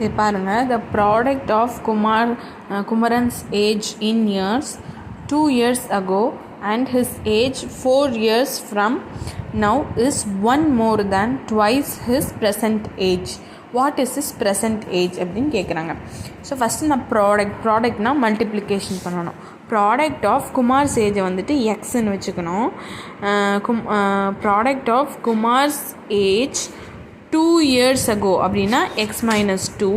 இது பாருங்கள், the product of Kumaran's age in years 2 years ago and his age 4 years from now is 1 more than twice his present age. What is his present age அப்படின்னு கேட்குறாங்க. So first நான் ப்ராடக்ட்னால் multiplication பண்ணணும். Product of Kumar's ஏஜை வந்துட்டு எக்ஸ்ன்னு வச்சுக்கணும். Product of Kumar's age 2 years ago அப்படின்னா x minus 2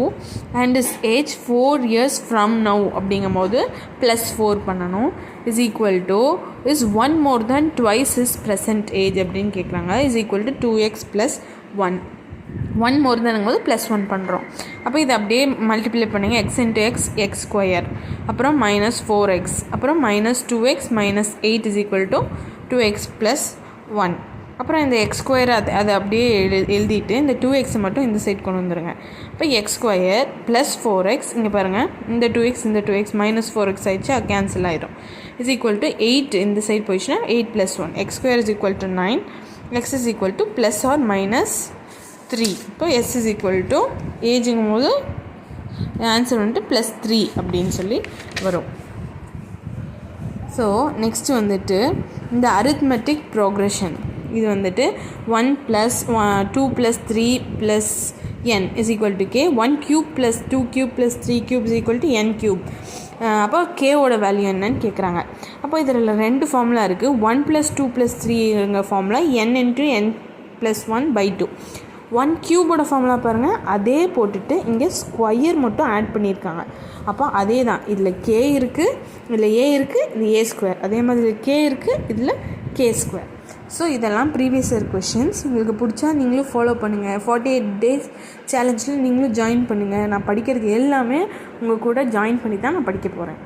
and his age 4 years from now அப்படிங்கும் போது +4 பண்ணணும். Is equal to his 1 more than twice his present age அப்படின்னு கேட்குறாங்க. Is equal to 2x + 1 1 more than போது +1 பண்ணுறோம். அப்போ இதை அப்படியே மல்டிப்ளை பண்ணுங்கள். X into X X square, அப்புறம் -4x, அப்புறம் -2x - 8 is equal to 2x + 1. அப்புறம் இந்த எக்ஸ் ஸ்கொயர் அது அப்படியே எழுதிட்டு இந்த 2x மட்டும் இந்த சைட் கொண்டு வந்துடுங்க. இப்போ எக்ஸ் ஸ்கொயர் + 4x, இங்கே பாருங்கள் இந்த 2x -4x ஆயிடுச்சு, கேன்சல் ஆகிடும். இஸ் ஈக்குவல் டு 8 இந்த சைட் போயிடுச்சுன்னா 8 + 1. X square is equal to 9, X is equal to +or -3. இப்போ எஸ் இஸ் ஈக்குவல் டு ஏஜுங்கும் போது ஆன்சர் வந்துட்டு +3 அப்படின்னு சொல்லி வரும். ஸோ நெக்ஸ்ட்டு வந்துட்டு இந்த அரித்மெட்டிக் ப்ரோக்ரெஷன், இது வந்துட்டு 1 + 2 + 3 + n is equal to k. 1 cube + 2 cube + 3 cube is equal to n cube. அப்போ கேவோட வேல்யூ என்னன்னு கேட்குறாங்க. அப்போ இதில் 2 ஃபார்முலா இருக்குது. 1 + 2 + 3ங்க ஃபார்முலா n × n + 1/2. 1 கியூபோட ஃபார்முலா பாருங்கள், அதே போட்டுட்டு இங்கே ஸ்கொயர் மட்டும் ஆட் பண்ணியிருக்காங்க. அப்போ அதே தான், இதில் k இருக்குது, இதில் a இருக்குது, இது a². அதே மாதிரி k இருக்குது, இதில் k². ஸோ இதெல்லாம் ப்ரீவியஸ் இயர் கொஷின்ஸ். உங்களுக்கு பிடிச்சா நீங்களும் ஃபாலோ பண்ணுங்கள். 48 days சேலஞ்சில் நீங்களும் ஜாயின் பண்ணுங்கள். நான் படிக்கிறதுக்கு எல்லாமே உங்கள் கூட ஜாயின் பண்ணி தான் நான் படிக்க போகிறேன்.